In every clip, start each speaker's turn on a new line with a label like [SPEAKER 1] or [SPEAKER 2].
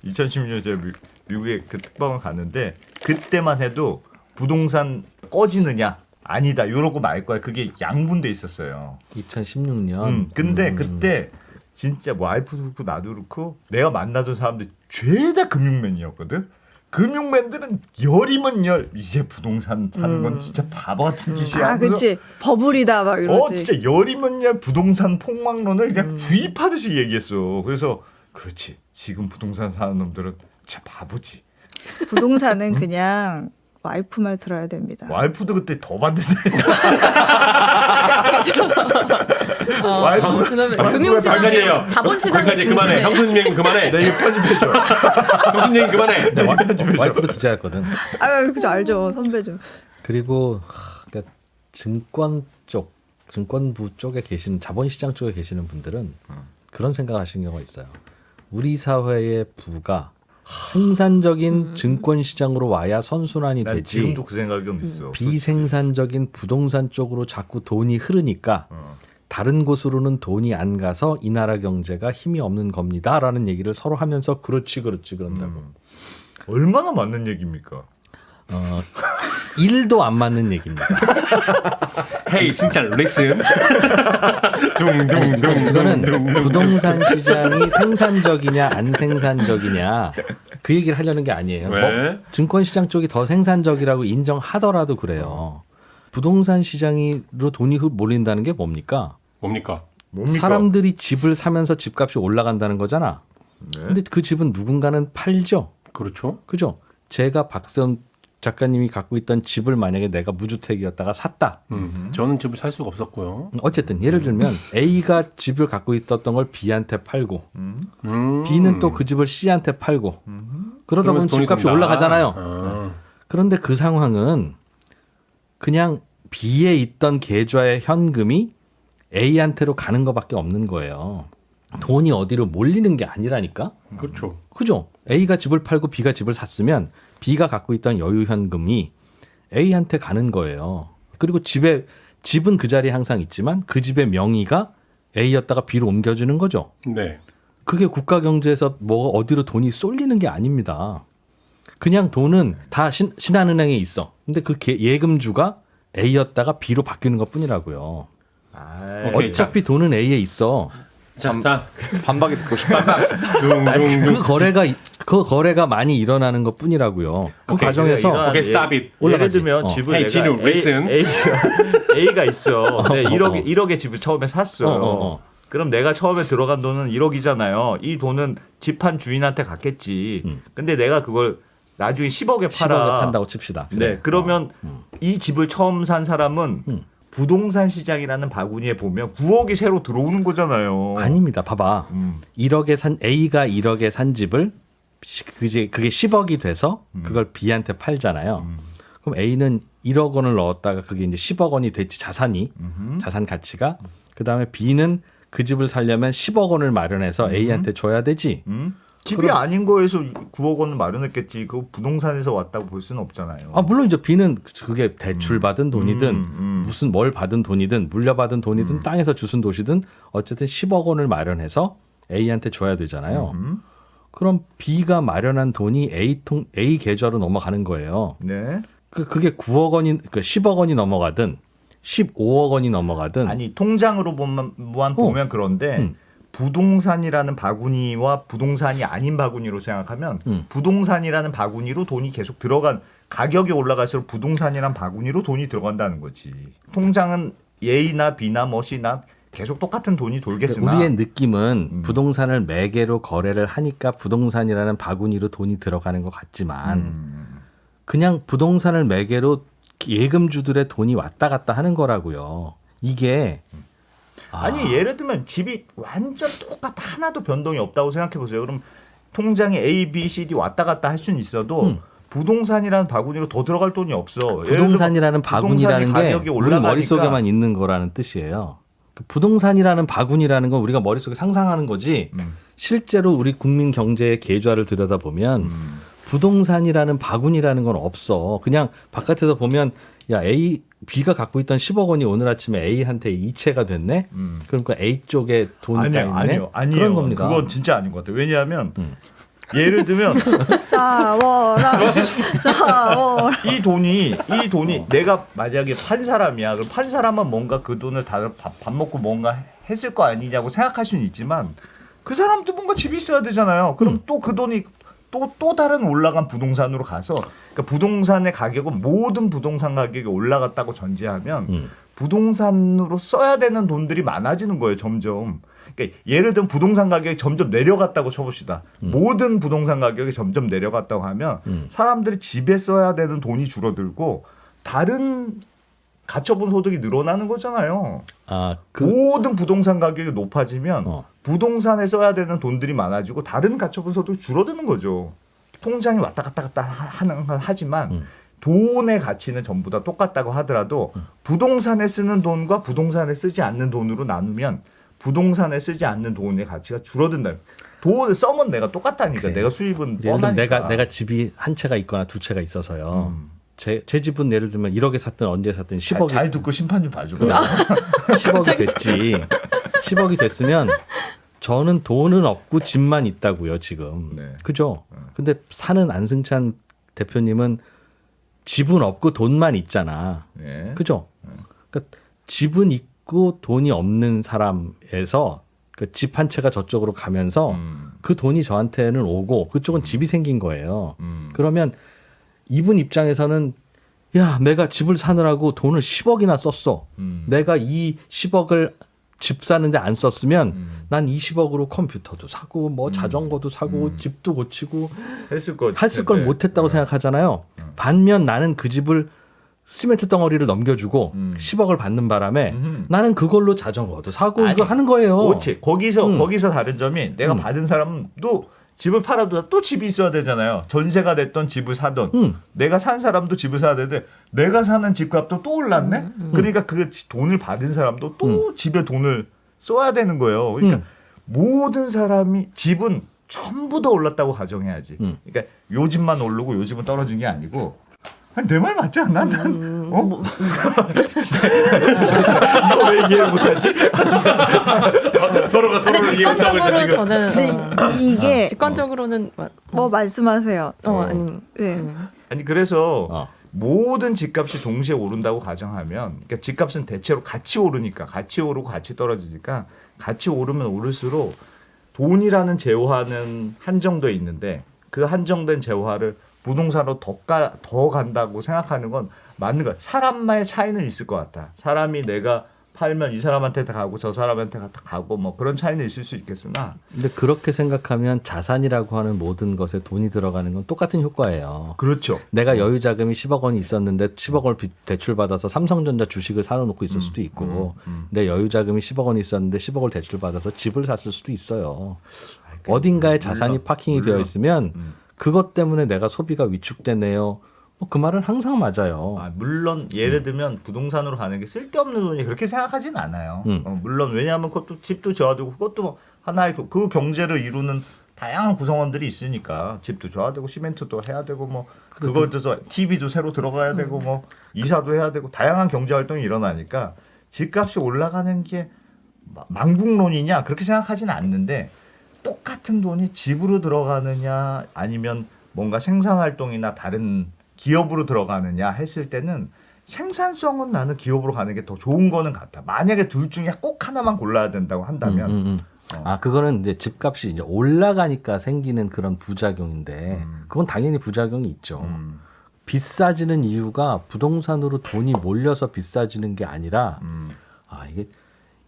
[SPEAKER 1] 2016년에 제가 미국에 그 특방을 갔는데 그때만 해도 부동산 꺼지느냐 아니다 이러고 말 거야. 그게 양분돼 있었어요.
[SPEAKER 2] 2016년.
[SPEAKER 1] 근데 그때 진짜 뭐 와이프도 그렇고 나도 그렇고 내가 만나던 사람들 죄다 금융맨이었거든. 금융맨들은 열이면 열 이제 부동산 사는 건 진짜 바보 같은 짓이야.
[SPEAKER 3] 아, 그렇지. 버블이다 막 이러지.
[SPEAKER 1] 진짜 열이면 열 부동산 폭망론을 그냥 주입하듯이 얘기했어. 그래서 그렇지. 지금 부동산 사는 놈들은 진짜 바보지.
[SPEAKER 3] 부동산은 그냥 와이프 말 들어야 됩니다.
[SPEAKER 1] 와이프도 그때 더 반대다니까. 와이프가
[SPEAKER 4] 금융시장 자본시장에
[SPEAKER 5] 그만해. 형수님 얘기 그만해.
[SPEAKER 1] 내 이거 편집해줘.
[SPEAKER 5] 형수님 얘기 그만해.
[SPEAKER 2] 와이프도 기자였거든.
[SPEAKER 3] 아, 그죠 알죠 선배죠.
[SPEAKER 2] 그리고 그러니까 증권부 쪽에 계시는 자본시장 쪽에 계시는 분들은 그런 생각을 하시는 경우가 있어요. 우리 사회의 부가 생산적인 증권시장으로 와야 선순환이
[SPEAKER 1] 난
[SPEAKER 2] 되지.
[SPEAKER 1] 지금도 그 생각이 좀 있어.
[SPEAKER 2] 비생산적인 부동산 쪽으로 자꾸 돈이 흐르니까 다른 곳으로는 돈이 안 가서 이 나라 경제가 힘이 없는 겁니다라는 얘기를 서로 하면서 그렇지 그런다고.
[SPEAKER 1] 얼마나 맞는 얘기입니까?
[SPEAKER 2] 1도 안 맞는 얘기입니다.
[SPEAKER 5] 헤이 승찬 listen.
[SPEAKER 2] 이거는 부동산 시장이 생산적이냐 안 생산적이냐 그 얘기를 하려는 게 아니에요.
[SPEAKER 5] 왜?
[SPEAKER 2] 뭐 증권 시장 쪽이 더 생산적이라고 인정하더라도 그래요. 부동산 시장으로 돈이 몰린다는 게 뭡니까?
[SPEAKER 5] 뭡니까?
[SPEAKER 2] 사람들이 집을 사면서 집값이 올라간다는 거잖아.
[SPEAKER 1] 네.
[SPEAKER 2] 근데 그 집은 누군가는 팔죠.
[SPEAKER 5] 그렇죠.
[SPEAKER 2] 그죠? 제가 박세훈 작가님이 갖고 있던 집을 만약에 내가 무주택이었다가 샀다.
[SPEAKER 5] 저는 집을 살 수가 없었고요.
[SPEAKER 2] 어쨌든 예를 들면 A가 집을 갖고 있었던 걸 B한테 팔고 B는 또 그 집을 C한테 팔고 그러다 보면
[SPEAKER 5] 그러면서 돈이
[SPEAKER 2] 집값이
[SPEAKER 5] 든다.
[SPEAKER 2] 올라가잖아요. 그런데 그 상황은 그냥 B에 있던 계좌의 현금이 A한테로 가는 것밖에 없는 거예요. 돈이 어디로 몰리는 게 아니라니까.
[SPEAKER 5] 그렇죠.
[SPEAKER 2] 그죠? A가 집을 팔고 B가 집을 샀으면 B가 갖고 있던 여유 현금이 A한테 가는 거예요. 그리고 집은 그 자리에 항상 있지만 그 집의 명의가 A였다가 B로 옮겨지는 거죠.
[SPEAKER 5] 네.
[SPEAKER 2] 그게 국가 경제에서 뭐 어디로 돈이 쏠리는 게 아닙니다. 그냥 돈은 다 신한은행에 있어. 근데 그 예금주가 A였다가 B로 바뀌는 것뿐이라고요.
[SPEAKER 5] 오케이,
[SPEAKER 2] 어차피 돈은 A에 있어.
[SPEAKER 5] 자,
[SPEAKER 4] 반박이 듣고 싶다.
[SPEAKER 2] 그 거래가 많이 일어나는 것뿐이라고요. 그
[SPEAKER 5] 오케이,
[SPEAKER 2] 과정에서
[SPEAKER 5] 오케이, stop it.
[SPEAKER 1] 예를
[SPEAKER 2] 올라가지.
[SPEAKER 1] 들면 집을
[SPEAKER 5] Hey,
[SPEAKER 1] 내가
[SPEAKER 5] 진우, listen.
[SPEAKER 1] A가 있어. 네, 1억의 집을 처음에 샀어. 그럼 내가 처음에 들어간 돈은 1억이잖아요. 이 돈은 집한 주인한테 갔겠지. 근데 내가 그걸 나중에 10억에
[SPEAKER 2] 10억에
[SPEAKER 1] 팔아.
[SPEAKER 2] 판다고 칩시다.
[SPEAKER 1] 네, 그러면 이 집을 처음 산 사람은 부동산 시장이라는 바구니에 보면 9억이 새로 들어오는 거잖아요.
[SPEAKER 2] 아닙니다. 봐봐. 1억에 산 A가 1억에 산 집을 그게 10억이 돼서 그걸 B한테 팔잖아요. 그럼 A는 1억 원을 넣었다가 그게 이제 10억 원이 됐지 자산 가치가. 그다음에 B는 그 집을 살려면 10억 원을 마련해서 A한테 줘야 되지.
[SPEAKER 1] 집이 아닌 거에서 9억 원을 마련했겠지. 그 부동산에서 왔다고 볼 수는 없잖아요.
[SPEAKER 2] 아 물론 이제 B는 그게 대출 받은 돈이든 무슨 뭘 받은 돈이든 물려받은 돈이든 땅에서 주순 도시든 어쨌든 10억 원을 마련해서 A한테 줘야 되잖아요. 그럼 B가 마련한 돈이 A 계좌로 넘어가는 거예요.
[SPEAKER 1] 네.
[SPEAKER 2] 그게 9억 원이 10억 원이 넘어가든 15억 원이 넘어가든
[SPEAKER 1] 아니 통장으로 보면 그런데 부동산이라는 바구니와 부동산이 아닌 바구니로 생각하면 부동산이라는 바구니로 돈이 계속 들어간 가격이 올라갈수록 부동산이란 바구니로 돈이 들어간다는 거지. 통장은 A나 B나 C나 계속 똑같은 돈이 돌겠으나
[SPEAKER 2] 우리의 느낌은 부동산을 매개로 거래를 하니까 부동산이라는 바구니로 돈이 들어가는 것 같지만 그냥 부동산을 매개로 예금주들의 돈이 왔다 갔다 하는 거라고요. 이게
[SPEAKER 1] 아니 예를 들면 집이 완전 똑같아 하나도 변동이 없다고 생각해 보세요. 그럼 통장에 A, B, C, D 왔다 갔다 할 수는 있어도 부동산이라는 바구니로 더 들어갈 돈이 없어.
[SPEAKER 2] 부동산이라는 바구니라는 게 우리 머릿속에만 있는 거라는 뜻이에요. 부동산이라는 바구니라는 건 우리가 머릿속에 상상하는 거지 실제로 우리 국민 경제의 계좌를 들여다보면 부동산이라는 바구니라는 건 없어. 그냥 바깥에서 보면 야 B가 갖고 있던 10억 원이 오늘 아침에 A한테 이체가 됐네. 그러니까 A 쪽에 돈이 있네.
[SPEAKER 1] 아니요.
[SPEAKER 2] 그런 겁니다.
[SPEAKER 1] 그건 진짜 아닌 것 같아요. 왜냐하면 예를 들면
[SPEAKER 3] 싸워라. 싸워라.
[SPEAKER 1] 이 돈이 내가 만약에 판 사람이야. 그럼 판 사람은 뭔가 그 돈을 다 밥 먹고 뭔가 했을 거 아니냐고 생각할 수는 있지만 그 사람도 뭔가 집이 있어야 되잖아요. 그럼 또 그 돈이 또 다른 올라간 부동산으로 가서 그러니까 부동산의 가격은 모든 부동산 가격이 올라갔다고 전제하면 부동산으로 써야 되는 돈들이 많아지는 거예요. 점점. 그러니까 예를 들면 부동산 가격이 점점 내려갔다고 쳐봅시다. 모든 부동산 가격이 점점 내려갔다고 하면 사람들이 집에 써야 되는 돈이 줄어들고 다른 가처분 소득이 늘어나는 거잖아요. 모든 부동산 가격이 높아지면 부동산에 써야 되는 돈들이 많아지고 다른 가처분 소득이 줄어드는 거죠. 통장이 왔다 갔다 하지만 돈의 가치는 전부 다 똑같다고 하더라도 부동산에 쓰는 돈과 부동산에 쓰지 않는 돈으로 나누면 부동산에 쓰지 않는 돈의 가치가 줄어든다. 돈을 써면 내가 똑같다니까. 그래. 내가 수입은 뻔하니까.
[SPEAKER 2] 내가 집이 한 채가 있거나 두 채가 있어서요. 제 집은 예를 들면 1억에 샀든 언제 샀든 10억이
[SPEAKER 1] 잘 듣고 심판 좀 봐줘.
[SPEAKER 2] 10억이 됐지. 10억이 됐으면 저는 돈은 없고 집만 있다고요 지금.
[SPEAKER 1] 네.
[SPEAKER 2] 그죠? 근데 사는 안승찬 대표님은 집은 없고 돈만 있잖아.
[SPEAKER 1] 네.
[SPEAKER 2] 그죠? 그러니까 집은 있고 돈이 없는 사람에서 그 집 한 채가 저쪽으로 가면서 그 돈이 저한테는 오고 그쪽은 집이 생긴 거예요. 그러면 이분 입장에서는 야 내가 집을 사느라고 돈을 10억이나 썼어. 내가 이 10억을 집 사는데 안 썼으면 난 20억으로 컴퓨터도 사고 뭐 자전거도 사고 집도 고치고 했을 걸 못했다고 생각하잖아요. 반면 나는 그 집을 시멘트 덩어리를 넘겨주고 10억을 받는 바람에 나는 그걸로 자전거도 사고 이거 하는 거예요.
[SPEAKER 1] 그렇지. 거기서 다른 점이 내가 받은 사람도 집을 팔아도 또 집이 있어야 되잖아요. 전세가 됐던 집을 사던 내가 산 사람도 집을 사야 되는데 내가 사는 집값도 또 올랐네. 그러니까 그 돈을 받은 사람도 또 집에 돈을 써야 되는 거예요. 그러니까 모든 사람이 집은 전부 다 올랐다고 가정해야지. 그러니까 요 집만 오르고 요 집은 떨어진 게 아니고 내 말 맞지 않나? 난 이거 왜 이해를 못하지? 서로가 서로를 이해 못하고 있어 지금.
[SPEAKER 6] 저는
[SPEAKER 3] 이게
[SPEAKER 6] 직관적으로는
[SPEAKER 3] 뭐 말씀하세요.
[SPEAKER 6] 아니
[SPEAKER 3] 네.
[SPEAKER 1] 아니 그래서 모든 집값이 동시에 오른다고 가정하면 그러니까 집값은 대체로 같이 오르니까 같이 오르고 같이 떨어지니까 같이 오르면 오를수록 돈이라는 재화는 한정돼 있는데 그 한정된 재화를 부동산으로 더 간다고 생각하는 건 맞는 거야. 사람마의 차이는 있을 것 같아. 사람이 내가 팔면 이 사람한테 가고 저 사람한테 가고 뭐 그런 차이는 있을 수 있겠으나
[SPEAKER 2] 근데 그렇게 생각하면 자산이라고 하는 모든 것에 돈이 들어가는 건 똑같은 효과예요.
[SPEAKER 1] 그렇죠.
[SPEAKER 2] 내가 여유 자금이 10억 원이 있었는데 10억을 대출받아서 삼성전자 주식을 사놓고 있을 수도 있고 내 여유 자금이 10억 원이 있었는데 10억을 대출받아서 집을 샀을 수도 있어요. 어딘가에 자산이 파킹이 되어 있으면 그것 때문에 내가 소비가 위축되네요. 뭐 그 말은 항상 맞아요.
[SPEAKER 1] 물론 예를 들면 부동산으로 가는 게 쓸데없는 돈이 그렇게 생각하진 않아요. 물론 왜냐하면 그것도 집도 저하되고 그것도 뭐 하나의 그 경제를 이루는 다양한 구성원들이 있으니까 집도 줘야 되고 시멘트도 해야 되고 뭐 그걸 들어서 TV도 새로 들어가야 되고 뭐 이사도 해야 되고 다양한 경제 활동이 일어나니까 집값이 올라가는 게 망국론이냐 그렇게 생각하지는 않는데 똑같은 돈이 집으로 들어가느냐 아니면 뭔가 생산활동이나 다른 기업으로 들어가느냐 했을 때는 생산성은 나는 기업으로 가는 게 더 좋은 거는 같아. 만약에 둘 중에 꼭 하나만 골라야 된다고 한다면
[SPEAKER 2] 그거는 이제 집값이 이제 올라가니까 생기는 그런 부작용인데 그건 당연히 부작용이 있죠. 비싸지는 이유가 부동산으로 돈이 몰려서 비싸지는 게 아니라 이게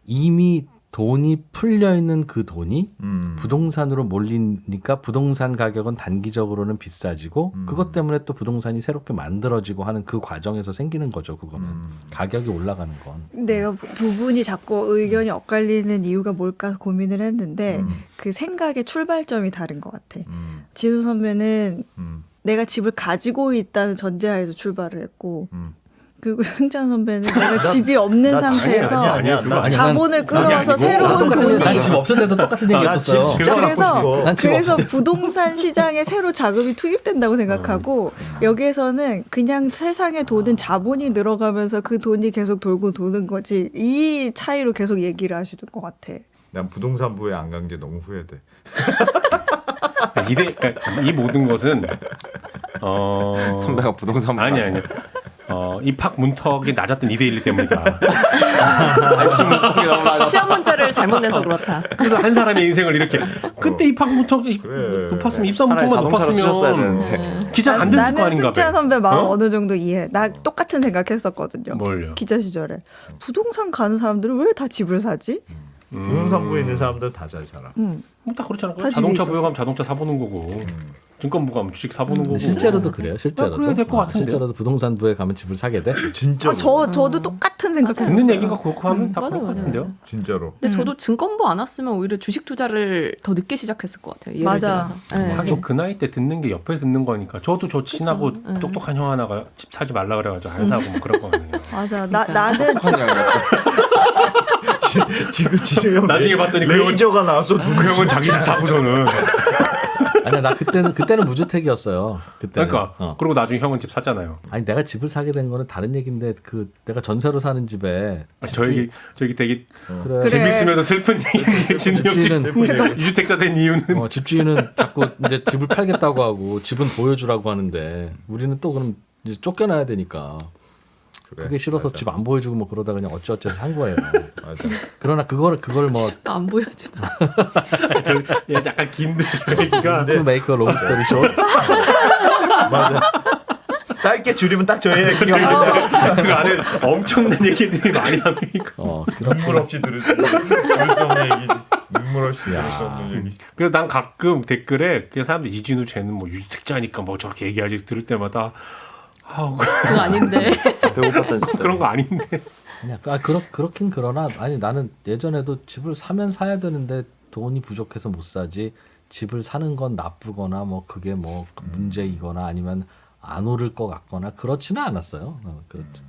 [SPEAKER 2] 이미 돈이 풀려 있는 그 돈이 부동산으로 몰리니까 부동산 가격은 단기적으로는 비싸지고 그것 때문에 또 부동산이 새롭게 만들어지고 하는 그 과정에서 생기는 거죠. 그거는 가격이 올라가는 건.
[SPEAKER 3] 내가 두 분이 자꾸 의견이 엇갈리는 이유가 뭘까 고민을 했는데 그 생각의 출발점이 다른 것 같아. 진우 선배는 내가 집을 가지고 있다는 전제하에서 출발을 했고 그리고 승찬 선배는 내가 집이 없는 상태에서
[SPEAKER 1] 아니야.
[SPEAKER 3] 자본을 끌어와서 새로운 돈이
[SPEAKER 2] 난 집 없을 때도 똑같은 얘기 했었어요.
[SPEAKER 3] 그래서 부동산 시장에 새로 자금이 투입된다고 생각하고 여기에서는 그냥 세상에 돈은 자본이 늘어가면서 그 돈이 계속 돌고 도는 거지 이 차이로 계속 얘기를 하시는 것 같아.
[SPEAKER 1] 난 부동산부에 안 간 게 너무 후회돼.
[SPEAKER 5] 그러니까 이 모든 것은
[SPEAKER 4] 선배가 부동산
[SPEAKER 5] 아니. 입학 문턱이 낮았던 이데일리 때문이다.
[SPEAKER 6] 시험 문제를 잘못 내서 그렇다.
[SPEAKER 5] 그래서 한 사람의 인생을 이렇게 그때 입학 문턱이 높았으면 입사 문턱만 높았으면 기자 안 됐을 거 아닌가.
[SPEAKER 3] 나는 승찬 선배 마음 어느 정도 이해해. 나 똑같은 생각했었거든요.
[SPEAKER 5] 뭘요?
[SPEAKER 3] 기자 시절에 부동산 가는 사람들은 왜 다 집을 사지?
[SPEAKER 1] 부동산부에 있는 사람들 다 잘 살아.
[SPEAKER 5] 다 그렇잖아.
[SPEAKER 3] 다
[SPEAKER 5] 자동차
[SPEAKER 3] 집에
[SPEAKER 5] 부여가면 자동차 사보는 거고, 증권부 가면 주식 사보는 거고.
[SPEAKER 2] 실제로도 그래요. 실제로도.
[SPEAKER 5] 그래야 될 것 같은데요.
[SPEAKER 2] 실제로도 부동산부에 가면 집을 사게 돼.
[SPEAKER 1] 진짜.
[SPEAKER 3] 저도 똑같은 생각했어요.
[SPEAKER 5] 듣는 얘기가 그렇고 하면 다 그럴 것
[SPEAKER 6] 맞아요.
[SPEAKER 5] 같은데요.
[SPEAKER 1] 진짜로.
[SPEAKER 6] 근데 저도 증권부 안 왔으면 오히려 주식 투자를 더 늦게 시작했을 것 같아요. 예를
[SPEAKER 3] 맞아.
[SPEAKER 6] 들어서. 네.
[SPEAKER 5] 하긴 그 나이 때 듣는 게 옆에서 듣는 거니까. 저도 저 친하고 똑똑한 형 하나가 집 사지 말라 그래가지고 안 사고 뭐 그런 거 아니에요.
[SPEAKER 3] 맞아. 나는
[SPEAKER 1] 지금
[SPEAKER 5] 나중에 봤더니 그 형은
[SPEAKER 1] 레이저가 나왔어.
[SPEAKER 5] 그 형은 자기 집 사고서는.
[SPEAKER 2] 아니야, 나 그때는 무주택이었어요. 그때는.
[SPEAKER 5] 그러니까 그리고 나중에 형은 집 샀잖아요.
[SPEAKER 2] 아니 내가 집을 사게 된 거는 다른 얘기인데 그 내가 전세로 사는 집에
[SPEAKER 5] 저 얘기 되게
[SPEAKER 2] 그래.
[SPEAKER 5] 재밌으면서 슬픈 얘기인데 진영
[SPEAKER 2] 집주인은
[SPEAKER 5] 유주택자 된 이유는
[SPEAKER 2] 집주인은 자꾸 이제 집을 팔겠다고 하고 집은 보여주라고 하는데 우리는 또 그럼 이제 쫓겨나야 되니까 그게 싫어서 집 안 보여주고 뭐 그러다 그냥 어찌어찌 산 거예요.
[SPEAKER 1] 맞아.
[SPEAKER 2] 그러나 그걸 뭐
[SPEAKER 6] 안 보여지나.
[SPEAKER 5] 약간 긴데 저 얘기가
[SPEAKER 2] to make a long story short
[SPEAKER 1] 맞아. 짧게 줄이면 딱 저 얘기가
[SPEAKER 5] 그 안에 엄청난 얘기들이 많이 나니까.
[SPEAKER 1] 눈물 없이 들을 수 없는 얘기지. 눈물 없이 들을 수 없는 얘기.
[SPEAKER 5] 그래서 난 가끔 댓글에 그 사람들 이진우 쟤는 뭐 유주택자니까 뭐 저렇게 얘기하지 들을 때마다
[SPEAKER 6] 그거 아닌데.
[SPEAKER 4] 배고팠던 시절.
[SPEAKER 5] 그런 거 아닌데.
[SPEAKER 2] 아니야. 그렇긴 그러나 아니 나는 예전에도 집을 사면 사야 되는데 돈이 부족해서 못 사지. 집을 사는 건 나쁘거나 뭐 그게 뭐 문제이거나 아니면 안 오를 것 같거나 그렇지는 않았어요. 그렇죠.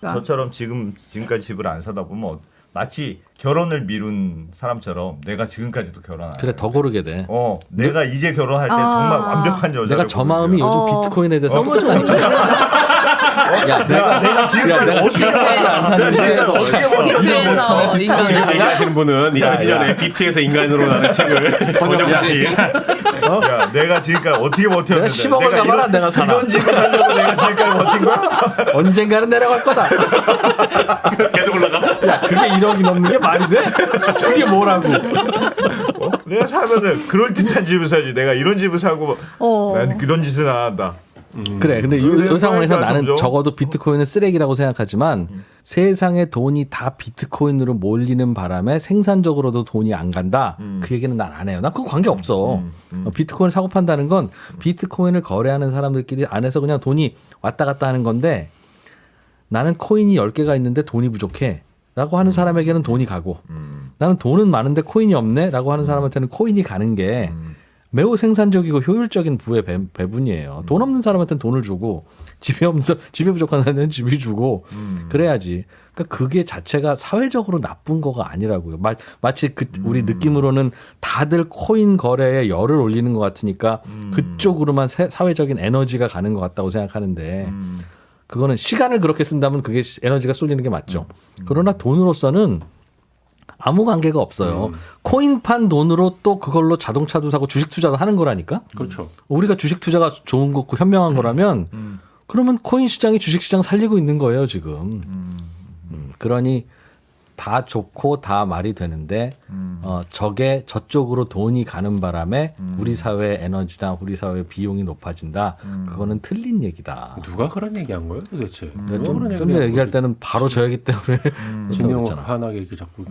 [SPEAKER 1] 저처럼 지금까지 집을 안 사다 보면 마치 결혼을 미룬 사람처럼 내가 지금까지도 결혼 안
[SPEAKER 2] 그래 더 고르게 돼.
[SPEAKER 1] 내가 이제 결혼할 때 정말 완벽한 여자를
[SPEAKER 2] 내가 저 마음이
[SPEAKER 1] 고르면.
[SPEAKER 2] 요즘 비트코인에 대해서
[SPEAKER 3] 너무 좋은데.
[SPEAKER 2] 야,
[SPEAKER 1] 내가 지금까지 어떻게
[SPEAKER 2] 안 사는데
[SPEAKER 6] 비트에서 인간을
[SPEAKER 5] 지금 얘기하시는 분은 2001년에 비트에서 인간으로 라는 책을 번역하신
[SPEAKER 1] 야, 내가 지금까지 어떻게 버텼는데
[SPEAKER 2] 내가 10억을 가봐라 내가 사나.
[SPEAKER 1] 이런 집을 살려고 내가 지금까지 버틴 거야?
[SPEAKER 2] 언젠가는 내려갈 거다.
[SPEAKER 5] 계속 올라가.
[SPEAKER 2] 야, 그게 1억이 넘는 게 말이 돼? 그게 뭐라고?
[SPEAKER 1] 내가 사면은 그럴듯한 집을 사지. 내가 이런 집을 사고 난 그런 짓은 안 한다.
[SPEAKER 2] 그래. 근데 이 상황에서
[SPEAKER 1] 그러니까
[SPEAKER 2] 나는
[SPEAKER 1] 점점.
[SPEAKER 2] 적어도 비트코인은 쓰레기라고 생각하지만 세상에 돈이 다 비트코인으로 몰리는 바람에 생산적으로도 돈이 안 간다. 그 얘기는 난 안 해요. 나 그거 관계 없어. 비트코인을 사고 판다는 건 비트코인을 거래하는 사람들끼리 안에서 그냥 돈이 왔다 갔다 하는 건데 나는 코인이 10개가 있는데 돈이 부족해. 라고 하는 사람에게는 돈이 가고 나는 돈은 많은데 코인이 없네. 라고 하는 사람한테는 코인이 가는 게 매우 생산적이고 효율적인 부의 배분이에요. 돈 없는 사람한테는 돈을 주고 집에 부족한 사람한테는 집이 주고 그래야지. 그러니까 그게 자체가 사회적으로 나쁜 거가 아니라고요. 마치 우리 느낌으로는 다들 코인 거래에 열을 올리는 것 같으니까 그쪽으로만 사회적인 에너지가 가는 것 같다고 생각하는데 그거는 시간을 그렇게 쓴다면 그게 에너지가 쏠리는 게 맞죠. 그러나 돈으로서는 아무 관계가 없어요. 코인판 돈으로 또 그걸로 자동차도 사고 주식 투자도 하는 거라니까.
[SPEAKER 5] 그렇죠.
[SPEAKER 2] 우리가 주식 투자가 좋은 거고 현명한 거라면 그러면 코인 시장이 주식 시장 살리고 있는 거예요 지금. 그러니 다 좋고 다 말이 되는데 저게 저쪽으로 돈이 가는 바람에 우리 사회 에너지나 우리 사회 비용이 높아진다. 그거는 틀린 얘기다.
[SPEAKER 5] 누가 그런 얘기한 거예요 도대체?
[SPEAKER 2] 내가 좀 전에 얘기할 때는 바로 저 얘기 때문에
[SPEAKER 5] 진영
[SPEAKER 2] 그랬잖아.
[SPEAKER 5] 하나게 이렇게 자꾸.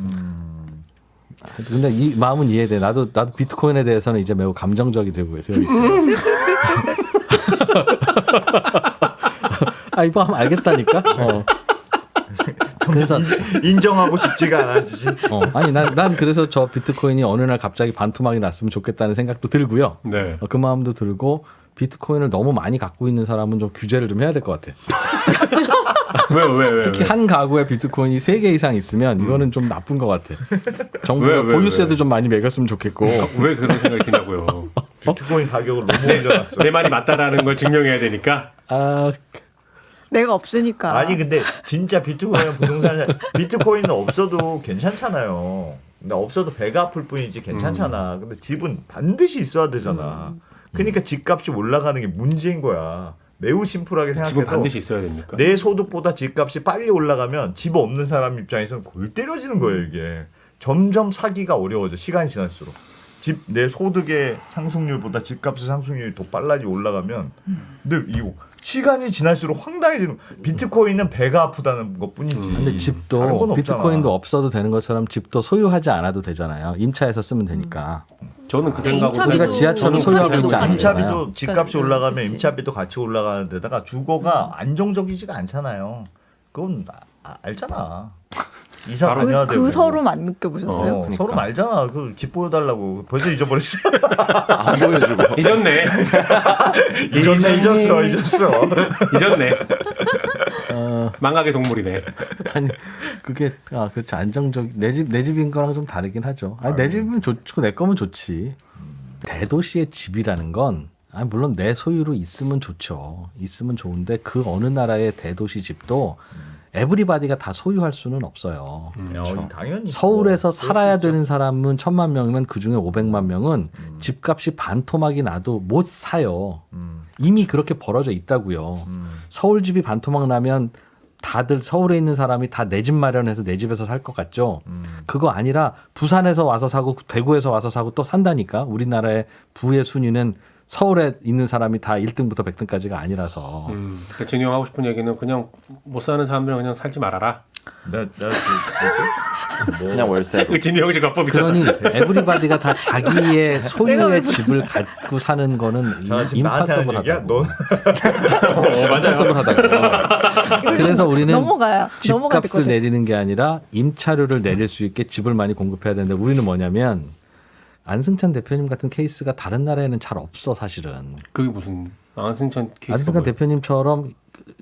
[SPEAKER 2] 근데 이 마음은 이해돼. 나도 비트코인에 대해서는 이제 매우 감정적이 되고 있어요. 이거 하면 알겠다니까. 그래서
[SPEAKER 1] 인정하고 싶지가 않아지지.
[SPEAKER 2] 아니 난 그래서 저 비트코인이 어느 날 갑자기 반토막이 났으면 좋겠다는 생각도 들고요.
[SPEAKER 5] 네.
[SPEAKER 2] 그 마음도 들고 비트코인을 너무 많이 갖고 있는 사람은 좀 규제를 좀 해야 될 것 같아.
[SPEAKER 5] 왜?
[SPEAKER 2] 특히 한 가구에 비트코인이 3개 이상 있으면 이거는 좀 나쁜 것 같아. 정부가
[SPEAKER 5] 왜?
[SPEAKER 2] 보유세도 좀 많이 매겼으면 좋겠고.
[SPEAKER 5] 왜 그런 생각이 드냐고요?
[SPEAKER 1] 비트코인 가격을 너무 올려놨어.
[SPEAKER 5] 내 말이 맞다라는 걸 증명해야 되니까.
[SPEAKER 3] 내가 없으니까.
[SPEAKER 1] 아니 근데 진짜 비트코인 부동산 비트코인은 없어도 괜찮잖아요. 근데 없어도 배가 아플 뿐이지 괜찮잖아. 근데 집은 반드시 있어야 되잖아. 그러니까 집값이 올라가는 게 문제인 거야. 매우 심플하게 생각해도
[SPEAKER 5] 집은 반드시 있어야 됩니까?
[SPEAKER 1] 내 소득보다 집값이 빨리 올라가면 집 없는 사람 입장에서는 골 때려지는 거예요. 이게 점점 사기가 어려워져. 시간이 지날수록 내 소득의 상승률보다 집값의 상승률이 더 빨리 올라가면 근데 이거 시간이 지날수록 황당해지는 비트코인은 배가 아프다는 것뿐이지.
[SPEAKER 2] 근데
[SPEAKER 1] 다른
[SPEAKER 2] 집도
[SPEAKER 1] 건
[SPEAKER 2] 비트코인도
[SPEAKER 1] 없잖아.
[SPEAKER 2] 없어도 되는 것처럼 집도 소유하지 않아도 되잖아요. 임차해서 쓰면 되니까.
[SPEAKER 5] 저는 그 생각으로
[SPEAKER 6] 임차비도
[SPEAKER 2] 우리가 지하철을 소유하고 있지 않잖아요.
[SPEAKER 1] 임차비도 집값이
[SPEAKER 6] 그러니까,
[SPEAKER 1] 올라가면
[SPEAKER 6] 그치.
[SPEAKER 1] 임차비도 같이 올라가는 데다가 주거가 안정적이지가 않잖아요. 그건 알잖아. 이사 다녀야 되고.
[SPEAKER 3] 그 서름 안 느껴보셨어요?
[SPEAKER 5] 그러니까.
[SPEAKER 1] 서로 알잖아. 그 집 보여달라고 벌써 잊어버렸어.
[SPEAKER 4] 안 보여주고.
[SPEAKER 5] 잊었네.
[SPEAKER 1] 잊었어.
[SPEAKER 5] 잊었네. 망각의 동물이네.
[SPEAKER 2] 아니 그게 그렇지 안정적 내 집인 거랑 좀 다르긴 하죠. 아니 내 집은 좋고 내 거면 좋지. 대도시의 집이라는 건 물론 내 소유로 있으면 좋죠. 있으면 좋은데 그 어느 나라의 대도시 집도 에브리바디가 다 소유할 수는 없어요.
[SPEAKER 1] 당연히
[SPEAKER 2] 서울에서 살아야 되는 사람은 1,000만 명이면 그중에 500만 명은 집값이 반토막이 나도 못 사요. 이미 그렇게 벌어져 있다고요. 서울 집이 반토막 나면 다들 서울에 있는 사람이 다 내 집 마련해서 내 집에서 살 것 같죠. 그거 아니라 부산에서 와서 사고 대구에서 와서 사고 또 산다니까. 우리나라의 부의 순위는 서울에 있는 사람이 다 1등부터 100등까지가 아니라서.
[SPEAKER 5] 그 진이 형 하고 싶은 얘기는 그냥 못 사는 사람들은 그냥 살지 말아라.
[SPEAKER 4] 그냥 월세.
[SPEAKER 5] 그 진이 형식 화법이잖아.
[SPEAKER 2] 그러니 에브리바디가 다 자기의 소유의 집을 갖고 사는 거는 임파서블하다고. 임파서블하다고. 그래서 우리는
[SPEAKER 3] 넘어갈
[SPEAKER 2] 집값을
[SPEAKER 3] 때
[SPEAKER 2] 내리는 게 아니라 임차료를 내릴 수 있게 집을 많이 공급해야 되는데 우리는 뭐냐면 안승찬 대표님 같은 케이스가 다른 나라에는 잘 없어 사실은.
[SPEAKER 5] 그게 무슨 안승찬 케이스가
[SPEAKER 2] 안승찬 대표님처럼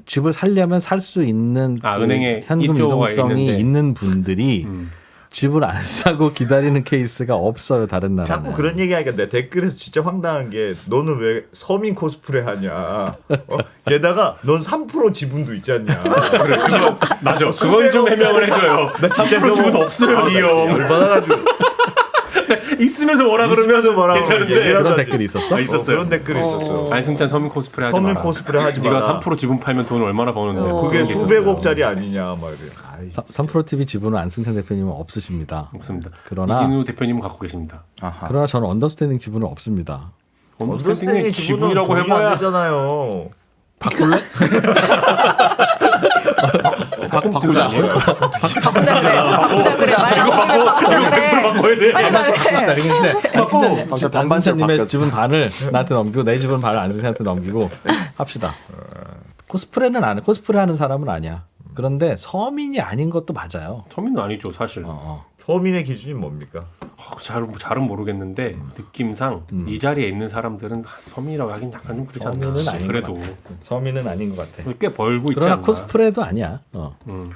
[SPEAKER 2] 집을 살려면 살 수 있는
[SPEAKER 5] 은행에
[SPEAKER 2] 현금
[SPEAKER 5] 입주가
[SPEAKER 2] 유동성이
[SPEAKER 5] 있는데.
[SPEAKER 2] 있는 분들이 집을 안 사고 기다리는 케이스가 없어요 다른 나라는.
[SPEAKER 1] 자꾸 그런 얘기하니까 내 댓글에서 진짜 황당한 게 너는 왜 서민 코스프레 하냐. 게다가 넌 3% 지분도 있지 않냐.
[SPEAKER 5] 그래, 그거 맞아. 그건 좀 해명을 해줘요.
[SPEAKER 1] 나 진짜
[SPEAKER 5] 3% 지분도 없어요, 이 형.
[SPEAKER 1] 열받아가지고.
[SPEAKER 5] 있으면서 뭐라 그러면
[SPEAKER 1] 뭐라고
[SPEAKER 5] 괜찮은데.
[SPEAKER 2] 그런 댓글이 있었어?
[SPEAKER 5] 있었어요.
[SPEAKER 1] 그런 댓글이 있었어.
[SPEAKER 5] 안승찬 서민 코스프레 하지
[SPEAKER 1] 서민
[SPEAKER 5] 마라.
[SPEAKER 1] 코스프레 하지 마라.
[SPEAKER 5] 네가 3% 지분 팔면 돈 얼마나 버는데.
[SPEAKER 1] 그게
[SPEAKER 5] 그런 게 있었어요.
[SPEAKER 1] 수백억짜리 아니냐 막 이래.
[SPEAKER 2] 3프로TV 지분은 안승찬 대표님은 없으십니다.
[SPEAKER 5] 없습니다.
[SPEAKER 2] 그러나
[SPEAKER 5] 이진우 대표님은 갖고 계십니다.
[SPEAKER 2] 그러나 저는 언더스탠딩 지분은 없습니다.
[SPEAKER 5] 언더스탠딩 지분이라고 해봐야
[SPEAKER 1] 되잖아요.
[SPEAKER 2] 바꿀래?
[SPEAKER 5] 바꾸자.
[SPEAKER 3] 바꾸자 그래. 말 바꾸자 그래.
[SPEAKER 5] 바꿔야 돼.
[SPEAKER 3] 빨리 말해.
[SPEAKER 2] 바꿉시다. 근데
[SPEAKER 4] 반반씩
[SPEAKER 2] 안승찬님의
[SPEAKER 4] 바뀌었어.
[SPEAKER 2] 지분 반을 나한테 넘기고 내 지분 반을 안승찬한테 넘기고 합시다. 코스프레는 안 해. 코스프레 하는 사람은 아니야. 그런데 서민이 아닌 것도 맞아요.
[SPEAKER 5] 서민은 아니죠, 사실.
[SPEAKER 1] 서민의 기준이 뭡니까?
[SPEAKER 5] 잘은 모르겠는데 느낌상 이 자리에 있는 사람들은 서민이라고 하긴 약간 좀 그렇지 않나.
[SPEAKER 2] 서민은 아닌
[SPEAKER 5] 그래도
[SPEAKER 2] 것 같아. 서민은 아닌 것 같아.
[SPEAKER 5] 꽤 벌고 있지
[SPEAKER 2] 그러나
[SPEAKER 5] 않나.
[SPEAKER 2] 코스프레도 아니야.
[SPEAKER 5] 음.